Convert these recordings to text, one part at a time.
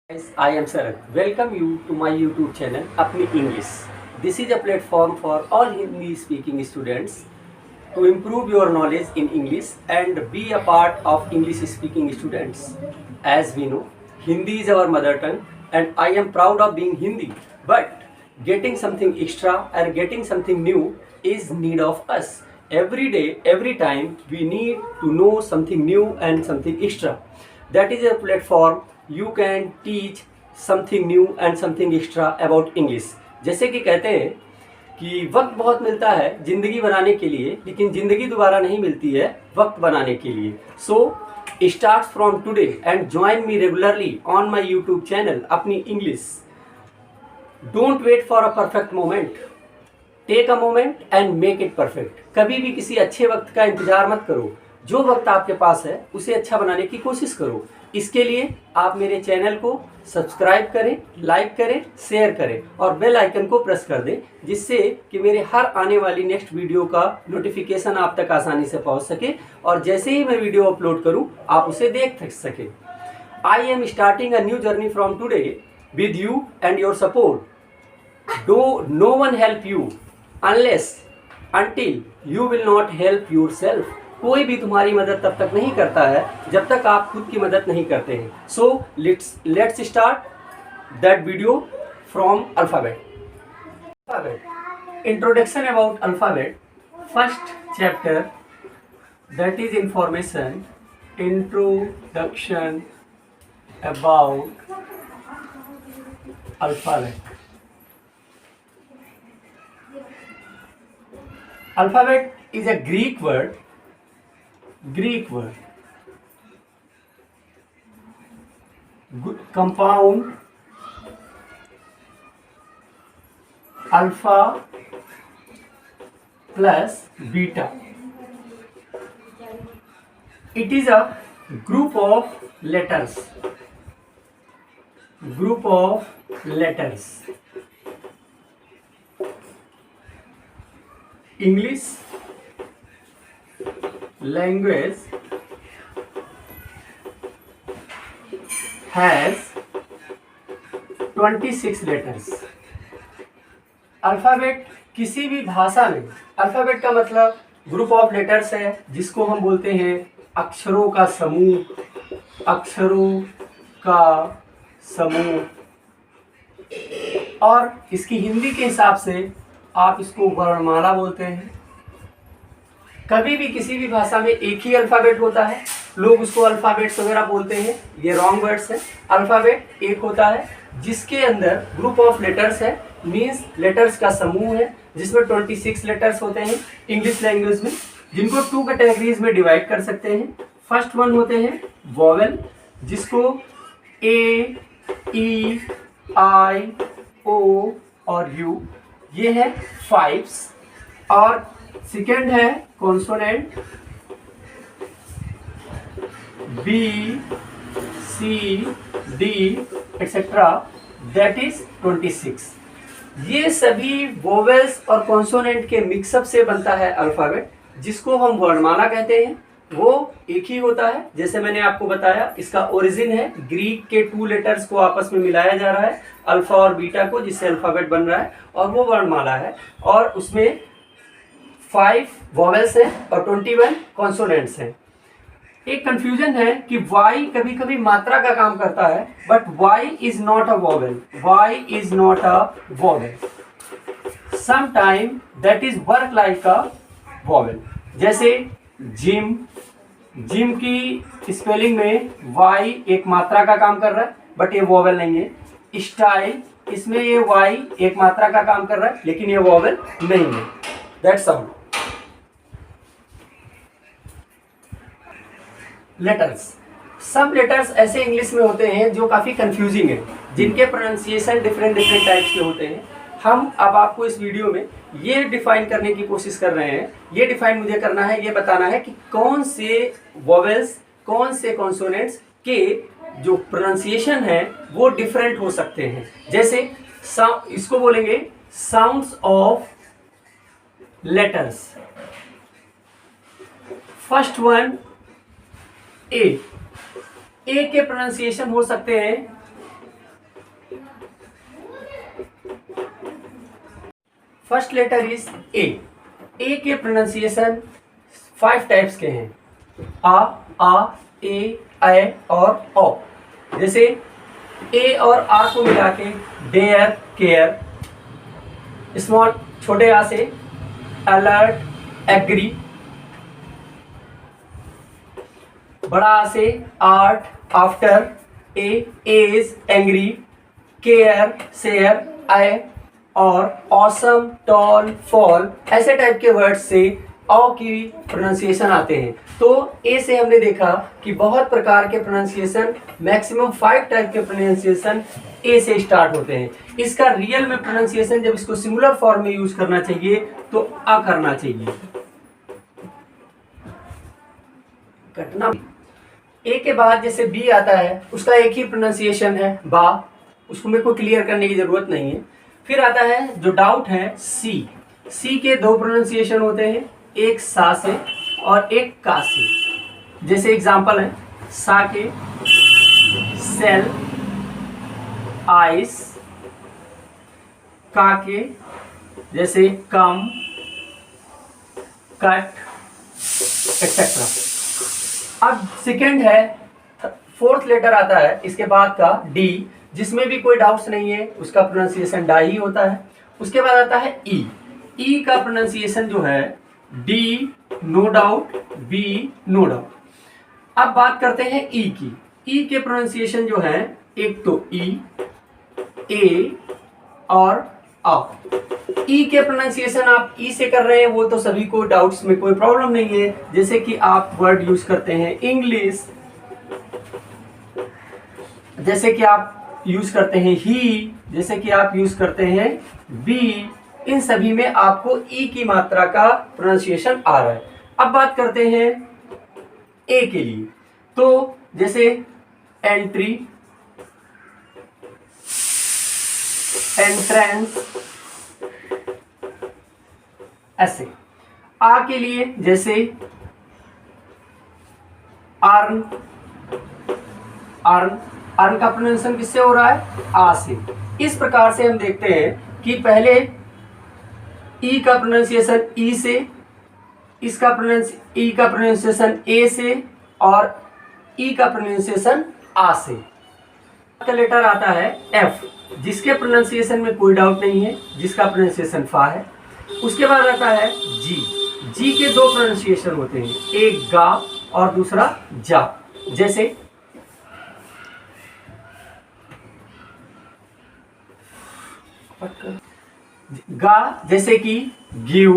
Guys, I am Sarath. Welcome you to my YouTube channel Apni English. This is a platform for all Hindi speaking students to improve your knowledge in English and be a part of English speaking students. As we know, Hindi is our mother tongue and I am proud of being Hindi. But getting something extra or getting something new is need of us. Every day, every time we need to know something new and something extra. That is a platform you can teach something new and something extra about English. जैसे कि कहते हैं कि वक्त बहुत मिलता है ज़िंदगी बनाने के लिए, लेकिन ज़िंदगी दोबारा नहीं मिलती है वक्त बनाने के लिए. So start from today and join me regularly on my YouTube channel अपनी English. Don't wait for a perfect moment, take a moment and make it perfect. कभी भी किसी अच्छे वक्त का इंतजार मत करो, जो वक्त आपके पास है उसे अच्छा बनाने की कोशिश करो. इसके लिए आप मेरे चैनल को सब्सक्राइब करें, लाइक करें, शेयर करें और बेल आइकन को प्रेस कर दें, जिससे कि मेरे हर आने वाली नेक्स्ट वीडियो का नोटिफिकेशन आप तक आसानी से पहुंच सके और जैसे ही मैं वीडियो अपलोड करूं आप उसे देख सकें. I am starting a new journey from today with you and your support. No one help you unless until you will not help yourself. कोई भी तुम्हारी मदद तब तक नहीं करता है जब तक आप खुद की मदद नहीं करते हैं. So let's start that video from alphabet. Introduction about alphabet. First chapter that is information. Introduction about alphabet. Alphabet is a Greek word. Compound alpha plus beta. It is a group of letters. English language has 26 letters. Alphabet किसी भी भाषा में, alphabet का मतलब group of letters है जिसको हम बोलते हैं अक्षरों का समूह. और इसकी हिंदी के हिसाब से आप इसको वर्णमाला बोलते हैं. कभी भी किसी भी भाषा में एक ही अल्फ़ाबेट होता है, लोग उसको अल्फ़ाबेट्स वगैरह बोलते हैं, ये रॉन्ग वर्ड्स है. अल्फ़ाबेट एक होता है जिसके अंदर ग्रुप ऑफ लेटर्स है, मीन्स लेटर्स का समूह है, जिसमें 26 लेटर्स होते हैं इंग्लिश लैंग्वेज में, जिनको 2 कैटेगरीज में डिवाइड कर सकते हैं. फर्स्ट वन होते हैं वोवेल, जिसको ए, ई, आई, ओ और यू, ये है 5. और सेकेंड है consonant, B, C, D etcetera, that is 26. ये सभी वोवेल्स और कॉन्सोनेंट के मिक्सअप से बनता है अल्फ़ाबेट, जिसको हम वर्णमाला कहते हैं. वो एक ही होता है, जैसे मैंने आपको बताया इसका ओरिजिन है ग्रीक के 2 लेटर्स को आपस में मिलाया जा रहा है, अल्फा और बीटा को, जिससे अल्फ़ाबेट बन रहा है, और वो वर्णमाला है. और उसमें 5 वोवेल्स हैं और 21 कॉन्सोनेंट्स हैं. एक कंफ्यूजन है कि वाई कभी कभी मात्रा का काम करता है, but why is not a vowel. Sometime that is work like a vowel. जैसे जिम की स्पेलिंग में वाई एक मात्रा का काम कर रहा है, बट ये वोवेल नहीं है. स्टाइल, इसमें ये वाई एक मात्रा का काम कर रहा है, लेकिन ये वोवेल नहीं है. That's sound. लेटर्स, सब लेटर्स ऐसे इंग्लिश में होते हैं जो काफ़ी कंफ्यूजिंग है, जिनके प्रोनाउंसिएशन डिफरेंट टाइप्स के होते हैं. हम अब आपको इस वीडियो में ये डिफाइन करने की कोशिश कर रहे हैं. ये डिफाइन मुझे करना है, ये बताना है कि कौन से वोवेल्स, कौन से कॉन्सोनेंट्स के जो प्रोनाउंसिएशन है वो डिफरेंट हो सकते हैं. जैसे इसको बोलेंगे sounds of letters. First one A. A के प्रोनाउंसिएशन हो सकते हैं first letter is A. A के प्रोनाउंसिएशन 5 टाइप्स के हैं, आ, ए, ऐ और औ। जैसे ए और आ को मिला के डेयर, केयर। स्मॉल छोटे आ से अलर्ट, एग्री। बड़ा आ से आर्ट, आफ्टर। ए, एज, एंग्री। केयर, शेयर, आई और ऑसम, टॉल, फॉल। ऐसे टाइप के वर्ड से औ की प्रोनाउंसिएशन आते हैं। तो ए से हमने देखा कि बहुत प्रकार के प्रोनाउंसिएशन, मैक्सिमम 5 टाइप के प्रोनाउंसिएशन ए से स्टार्ट होते हैं। इसका रियल में प्रोनाउंसिएशन जब इसको सिंगुलर फॉर्म में यूज करना चाहिए तो आ करना चाहिए। घटना ए के बाद जैसे बी आता है, उसका एक ही प्रोनाउंसिएशन है बा, उसको मेरे को क्लियर करने की जरूरत नहीं है। फिर आता है जो डाउट है सी। सी के 2 प्रोनाउंसिएशन होते हैं, एक सा से और एक का से। जैसे एग्जांपल है सा के सेल, आइस। का के जैसे कम, कट, एक्सेट्रा। अब सेकंड है, 4th लेटर आता है इसके बाद का डी, जिसमें भी कोई डाउट्स नहीं है, उसका प्रोनाउंसिएशन डा ही होता है। उसके बाद आता है ई। ई का प्रोनाउंसिएशन जो है D no doubt, B no doubt. अब बात करते हैं ई की। ई के प्रोनाउंसिएशन जो है एक तो ई, ए और आ। ई के प्रोनाउंसिएशन आप ई से कर रहे हैं वो तो सभी को डाउट्स में कोई प्रॉब्लम नहीं है। जैसे कि आप वर्ड यूज करते हैं इंग्लिश, जैसे कि आप यूज करते हैं ही, जैसे कि आप यूज करते हैं बी, इन सभी में आपको ई की मात्रा का प्रोनाउंसिएशन आ रहा है। अब बात करते हैं ए के लिए। तो जैसे एंट्री, एंट्रेंस, ऐसे। आ के लिए जैसे अर्न, अर्न। अर्न का प्रोनाउंसिएशन किससे हो रहा है? आ से। इस प्रकार से हम देखते हैं कि पहले ई का प्रोनाउंसिएशन ई से, इसका ई का प्रोनाउंसिएशन ए से और ई का प्रोनाउंसिएशन आ से। का लेटर आता है एफ, जिसके प्रोनाउंसिएशन में कोई डाउट नहीं है, जिसका प्रोनाउंसिएशन फा है। उसके बाद आता है जी। जी के 2 प्रोनाउंसिएशन होते हैं, एक गा और दूसरा जा। जैसे गा जैसे कि गिव,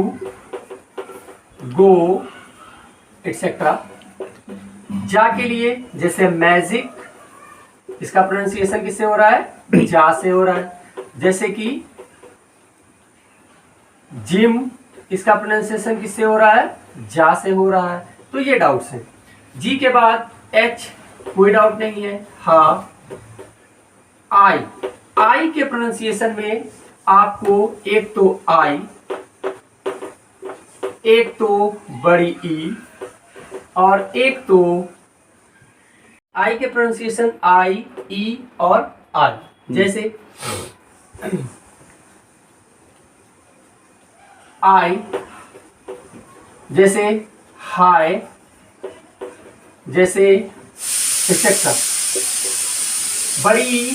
गो, एक्सेट्रा। जा के लिए जैसे मैजिक, इसका प्रोनाउंसिएशन किससे हो रहा है? जा से हो रहा है। जैसे कि जिम, इसका प्रोनाउंसिएशन किससे हो रहा है? जा से हो रहा है। तो ये डाउट्स हैं। जी के बाद एच, कोई डाउट नहीं है। हाँ, आई। आई के प्रोनाउंसिएशन में आपको एक तो आई, एक तो बड़ी ई और एक तो आई के प्रोनाउंसिएशन आई, ई और आई। जैसे आई, जैसे हाय, जैसे एक्सेट्रा। बड़ी ई,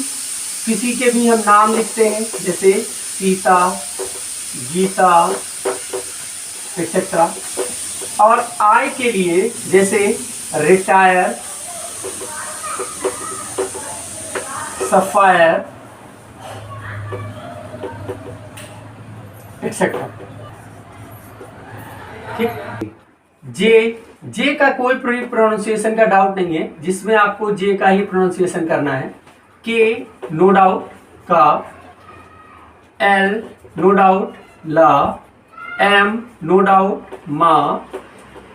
किसी के भी हम नाम लिखते हैं जैसे सीता, गीता, एक्सेट्रा। और आई के लिए जैसे रिटायर, सफायर, एक्सेट्रा। ठीक। जे का कोई प्रोनाउंसिएशन का डाउट नहीं है, जिसमें आपको जे का ही प्रोनाउंसिएशन करना है। के नो डाउट का, एल नो डाउट ला, एम नो डाउट मा,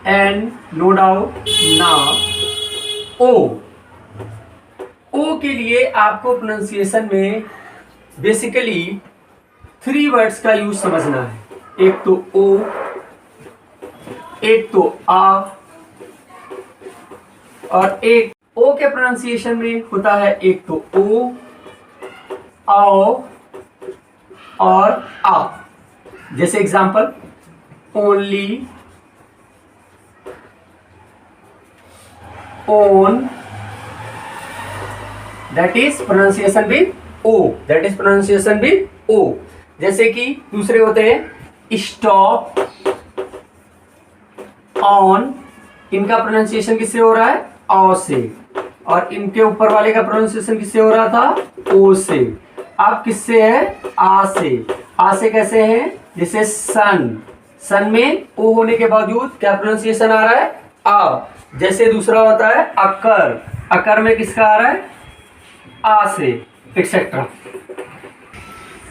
एन नो डाउट ना, ओ के लिए आपको प्रोनाउंसिएशन में बेसिकली 3 वर्ड्स का यूज समझना है। एक तो ओ, एक तो आ और एक ओ के प्रोनाउंसिएशन में होता है एक तो ओ, आओ और आ। जैसे example, only, on, that is pronunciation with O, that is pronunciation with O. जैसे कि दूसरे होते हैं स्टॉप, ऑन, इनका प्रोनाउंसिएशन किससे हो रहा है? ऑ से, और इनके ऊपर वाले का प्रोनाउंसिएशन किससे हो रहा था? ओ से। अब किससे है? आ से। आ से कैसे है? जैसे सन, सन में ओ होने के बावजूद क्या प्रोनाउंसिएशन आ रहा है? आ। जैसे दूसरा होता है अकर, अकर में किसका आ रहा है? आ से, एक्सेट्रा।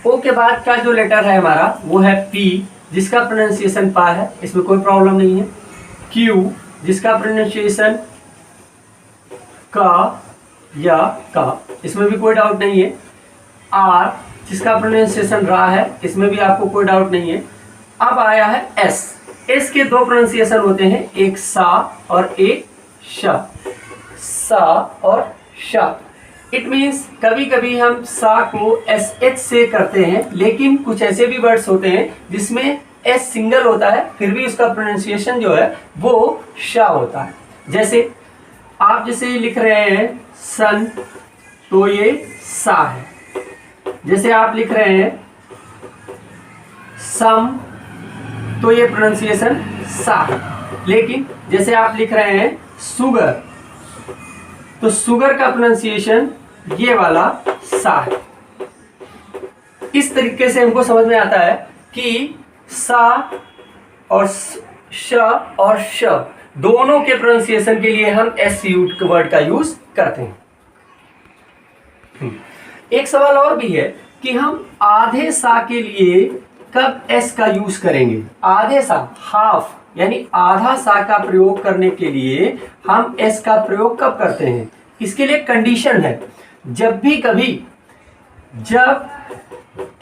ओ के बाद का जो लेटर है हमारा वो है पी, जिसका प्रोनाउंसिएशन पा है, इसमें कोई प्रॉब्लम नहीं है। क्यू, जिसका प्रोनाउंसिएशन का या का, इसमें भी कोई डाउट नहीं है। आर, जिसका प्रोनाउंसिएशन रा है, इसमें भी आपको कोई डाउट नहीं है। अब आया है एस। एस के दो प्रोनाउंसिएशन होते हैं, एक सा और एक श, सा और श। इट मीन्स कभी कभी हम सा को एस एच से करते हैं, लेकिन कुछ ऐसे भी वर्ड्स होते हैं जिसमें एस सिंगल होता है, फिर भी उसका प्रोनाउंसिएशन जो है वो श होता है। जैसे आप जैसे लिख रहे हैं सन, तो ये सा है। जैसे आप लिख रहे हैं सम, तो ये प्रोनाउंसिएशन सा है। लेकिन जैसे आप लिख रहे हैं सुगर, तो सुगर का प्रोनाउंसिएशन ये वाला सा है। इस तरीके से हमको समझ में आता है कि सा और श और श दोनों के प्रोनाउंसिएशन के लिए हम एस वर्ड का यूज करते हैं। एक सवाल और भी है कि हम आधे सा के लिए कब एस का यूज करेंगे? आधे सा, हाफ, यानी आधा सा का प्रयोग करने के लिए हम एस का प्रयोग कब करते हैं? इसके लिए कंडीशन है, जब भी कभी जब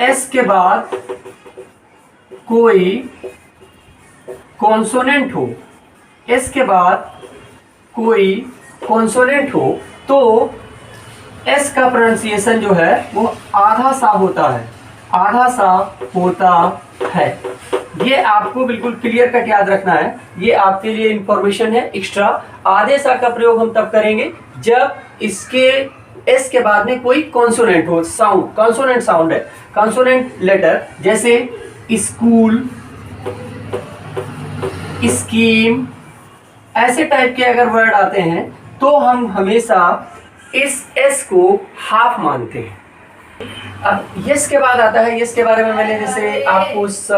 एस के बाद कोई कॉन्सोनेंट हो, एस के बाद कोई कॉन्सोनेंट हो, तो एस का प्रोनाउंसिएशन जो है वो आधा सा होता है, आधा सा होता है। ये आपको बिल्कुल क्लियर कट याद रखना है, ये आपके लिए इंफॉर्मेशन है एक्स्ट्रा। आधे सा का प्रयोग हम तब करेंगे जब इसके एस के बाद में कोई कॉन्सोनेंट हो, साउंड, कॉन्सोनेंट साउंड है, कॉन्सोनेंट लेटर। जैसे स्कूल, स्कीम, ऐसे टाइप के अगर वर्ड आते हैं तो हम हमेशा इस एस को हाफ मानते हैं। अब यस के बाद आता है, यस के बारे में मैंने जैसे आपको स,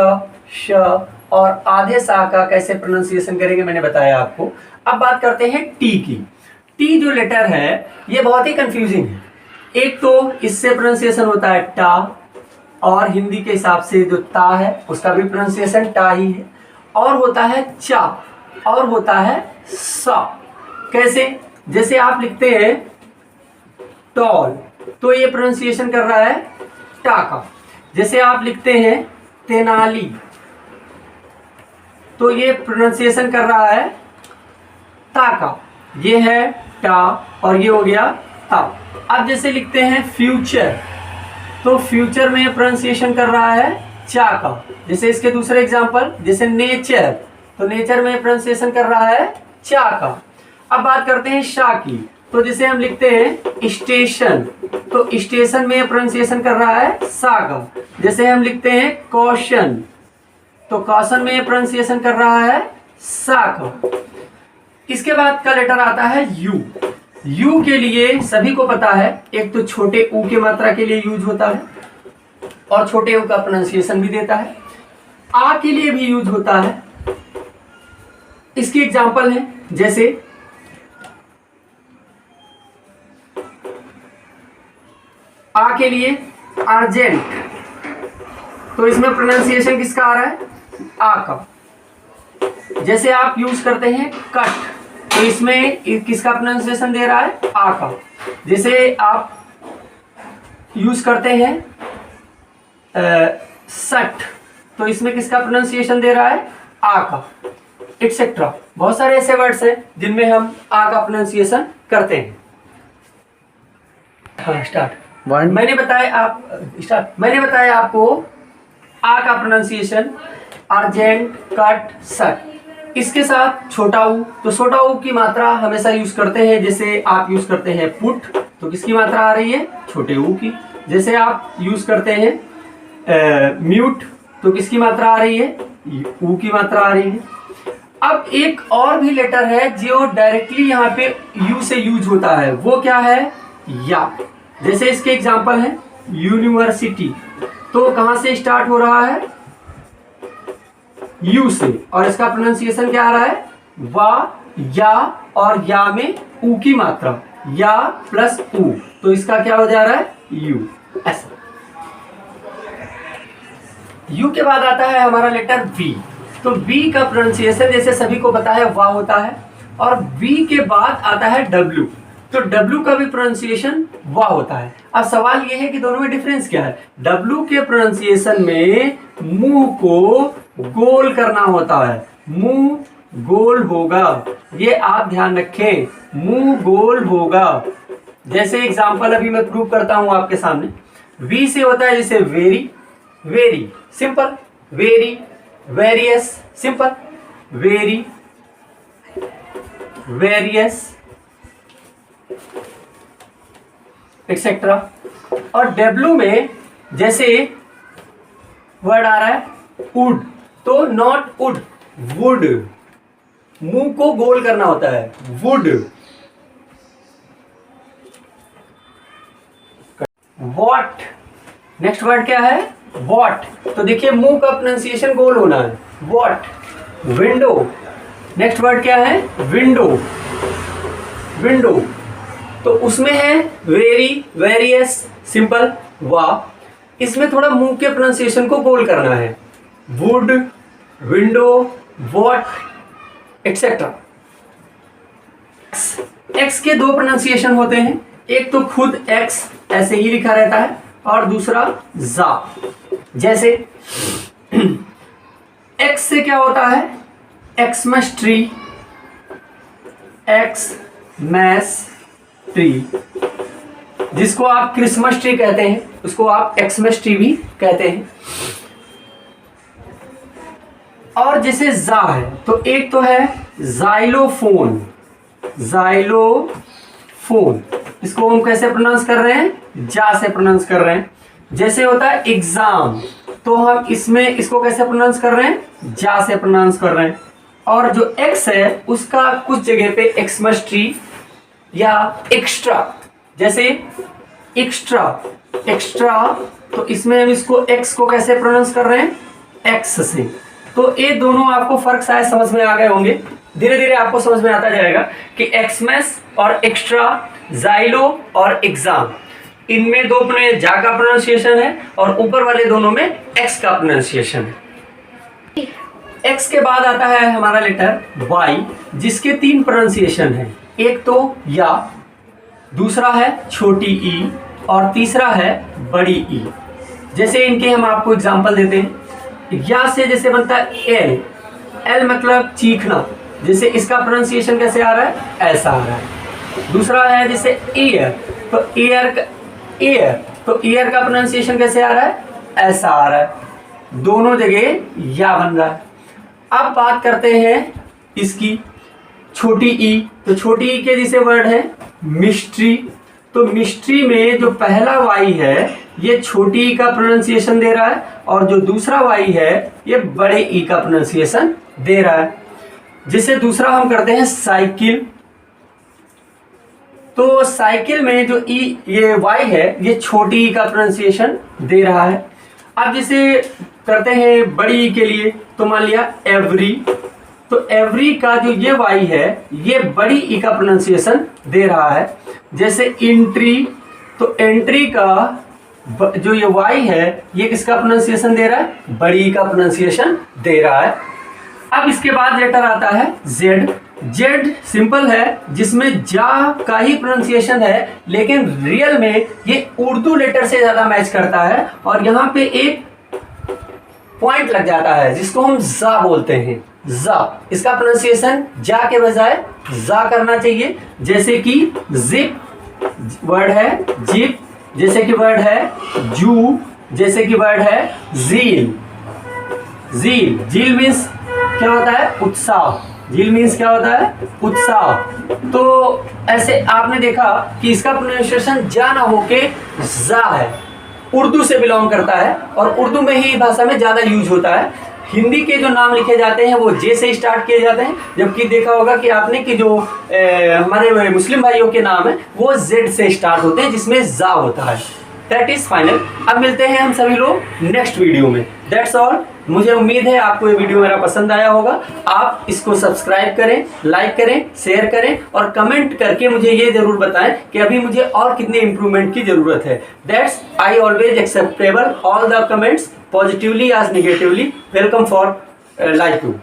श और आधे सा का कैसे प्रोनाउंसिएशन करेंगे मैंने बताया आपको। अब बात करते हैं टी की। टी जो लेटर है ये बहुत ही कंफ्यूजिंग है। एक तो इससे प्रोनाउंसिएशन होता है टा, और हिंदी के हिसाब से जो ता है उसका भी प्रोनाउंसिएशन टा ही है, और होता है चा, और होता है सा। कैसे? जैसे आप लिखते हैं टॉल, तो ये प्रोनाउंसिएशन कर रहा है टा का। जैसे आप लिखते हैं तेनाली, तो ये प्रोनाउंसिएशन कर रहा है ता का। ये है टा और ये हो गया ता। अब जैसे लिखते हैं फ्यूचर, तो फ्यूचर में प्रोनाउंसिएशन कर रहा है चा का। जैसे इसके दूसरे एग्जांपल, जैसे नेचर, तो नेचर में प्रोनाउंसिएशन कर रहा है चा का। अब बात करते हैं शा की, तो जैसे हम लिखते हैं स्टेशन, तो स्टेशन में प्रोनाउंसिएशन कर रहा है सा का। जैसे हम लिखते हैं कॉशन, तो कॉशन में प्रोनाउंसिएशन कर रहा है सा का। इसके बाद का लेटर आता है यू। यू के लिए सभी को पता है, एक तो छोटे ऊ की मात्रा के लिए यूज होता है और छोटे ऊ का प्रोनाउंसिएशन भी देता है। आ के लिए भी यूज होता है। इसकी एग्जांपल है, जैसे आ के लिए अर्जेंट, तो इसमें प्रोनाउंसिएशन किसका आ रहा है? आ का। जैसे आप यूज करते हैं कट, तो इसमें किसका प्रोनाउंसिएशन दे रहा है? आ का। जैसे आप यूज करते हैं सट, तो इसमें किसका प्रोनाउंसिएशन दे रहा है? आ का, एक्सेट्रा। बहुत सारे ऐसे वर्ड्स हैं जिनमें हम आ का प्रोनाउंसिएशन करते हैं। हाँ, स्टार्ट। मैंने बताया आपको आ का प्रोनाउंसिएशन अर्जेंट, कट, सट। इसके साथ छोटा ऊ, तो छोटा ऊ की मात्रा हमेशा यूज करते हैं, जैसे आप यूज करते हैं पुट, तो किसकी मात्रा आ रही है? छोटे ऊ की। जैसे आप यूज करते हैं म्यूट, तो किसकी मात्रा आ रही है? ऊ की मात्रा आ रही है। अब एक और भी लेटर है जो डायरेक्टली यहाँ पे यू से यूज होता है, वो क्या है? या। जैसे इसके एग्जांपल है यूनिवर्सिटी, तो कहां से स्टार्ट हो रहा है? यू से, और इसका प्रोनाउंसिएशन क्या आ रहा है? वा, या, और या में ऊ की मात्रा, या प्लस ऊ, तो इसका क्या हो जा रहा है? यू। ऐसा। यू के बाद आता है हमारा लेटर वी। तो वी का प्रोनाउंसिएशन जैसे सभी को पता है वा होता है, और वी के बाद आता है डब्ल्यू, तो डब्ल्यू का भी प्रोनाउंसिएशन वा होता है। अब सवाल यह है कि दोनों में डिफरेंस क्या है? डब्ल्यू के प्रोनाउंसिएशन में मुंह को गोल करना होता है, मुंह गोल होगा, ये आप ध्यान रखें, मुंह गोल होगा। जैसे एग्जांपल अभी मैं प्रूव करता हूं आपके सामने। वी से होता है जैसे very, very simple, very, various simple, very, various etcetera. और डब्ल्यू में जैसे वर्ड आ रहा है वुड, तो नॉट वुड, वुड, मुंह को गोल करना होता है, वुड। वॉट, नेक्स्ट वर्ड क्या है? वॉट, तो देखिए मुंह का प्रोनाउंसिएशन गोल होना है, वॉट। विंडो, नेक्स्ट वर्ड क्या है? विंडो, विंडो, तो उसमें है वेरी, वेरियस सिंपल, वा। इसमें थोड़ा मुंह के प्रोनाउंसिएशन को गोल करना है, would, window, what etcetera. X के दो प्रोनाउंसिएशन होते हैं, एक तो खुद एक्स ऐसे ही लिखा रहता है, और दूसरा जा। जैसे एक्स से क्या होता है? एक्समस ट्री, एक्समस ट्री, जिसको आप क्रिसमस ट्री कहते हैं, उसको आप एक्समस ट्री भी कहते हैं। और जैसे जा है, तो एक तो है जाइलोफोन, जाइलोफोन, इसको हम कैसे प्रोनाउंस कर रहे हैं? जा से प्रोनाउंस कर रहे हैं। जैसे होता है एग्जाम, तो हम इसमें इसको कैसे प्रोनाउंस कर रहे हैं? जा से प्रोनाउंस कर रहे हैं। और जो एक्स है उसका कुछ जगह पे एक्समस ट्री या एक्स्ट्रा, जैसे एक्स्ट्रा, एक्स्ट्रा, तो इसमें हम इसको एक्स को कैसे प्रोनाउंस कर रहे हैं? एक्स से। तो ये दोनों आपको फर्क शायद समझ में आ गए होंगे, धीरे धीरे आपको समझ में आता जाएगा कि एक्समस और एक्स्ट्रा, जाइलो और एग्जाम, इनमें दो में जा का प्रोनाउंसिएशन है, और ऊपर वाले दोनों में एक्स का प्रोनाउंसिएशन है। एक्स के बाद आता है हमारा लेटर वाई, जिसके तीन प्रोनाउंसिएशन है, एक तो या, दूसरा है छोटी ई, और तीसरा है बड़ी ई। जैसे इनके हम आपको एग्जांपल देते हैं। या से जैसे बनता है एल, एल मतलब चीखना, जैसे इसका प्रोनाउंसिएशन कैसे आ रहा है? ऐसा आ रहा है। दूसरा है जैसे ईयर, तो ईयर का ईयर, तो ईयर का प्रोनाउंसिएशन कैसे आ रहा है? ऐसा आ रहा है। दोनों जगह या बन रहा है। अब बात करते हैं इसकी छोटी ई, तो छोटी ई के जैसे वर्ड है मिस्ट्री, तो मिस्ट्री में जो पहला वाई है ये छोटी ई का प्रोनाउंसिएशन दे रहा है, और जो दूसरा वाई है ये बड़े ई का प्रोनाउंसिएशन दे रहा है। जिसे दूसरा हम करते हैं साइकिल, तो साइकिल में जो ई ये वाई है ये छोटी ई का प्रोनाउंसिएशन दे रहा है। अब जिसे करते हैं बड़ी ई के लिए, तो मान लिया एवरी, तो एवरी का जो ये वाई है ये बड़ी ई का प्रोनाउंसिएशन दे रहा है। जैसे एंट्री, तो एंट्री का जो ये वाई है ये किसका प्रोनाउंसिएशन दे रहा है? बड़ी ई का प्रोनाउंसिएशन दे रहा है। अब इसके बाद लेटर आता है जेड। जेड सिंपल है, जिसमें जा का ही प्रोनाउंसिएशन है, लेकिन रियल में ये उर्दू लेटर से ज्यादा मैच करता है, और यहाँ पे एक पॉइंट लग जाता है जिसको हम जा बोलते हैं, जा। इसका प्रोनाउंसिएशन जा के बजाय जा करना चाहिए। जैसे कि जिप वर्ड है जिप, जैसे कि वर्ड है जू, जैसे कि वर्ड है जील, झील, झील मीन्स क्या होता है? उत्साह। झील मीन्स क्या होता है? उत्साह। तो ऐसे आपने देखा कि इसका प्रोनाउंसिएशन जा ना होके जा है, उर्दू से बिलोंग करता है और उर्दू में ही भाषा में ज्यादा यूज होता है। हिंदी के जो नाम लिखे जाते हैं वो जे से स्टार्ट किए जाते हैं, जबकि देखा होगा कि आपने कि जो हमारे मुस्लिम भाइयों के नाम है वो जेड से स्टार्ट होते हैं, जिसमें जा होता है। That is final. अब मिलते हैं हम सभी लोग नेक्स्ट वीडियो में। That's all. मुझे उम्मीद है आपको ये वीडियो मेरा पसंद आया होगा। आप इसको सब्सक्राइब करें, लाइक करें, शेयर करें और कमेंट करके मुझे ये जरूर बताएं कि अभी मुझे और कितने इंप्रूवमेंट की जरूरत है। That's I always acceptable all the comments positively as negatively. Welcome for like to.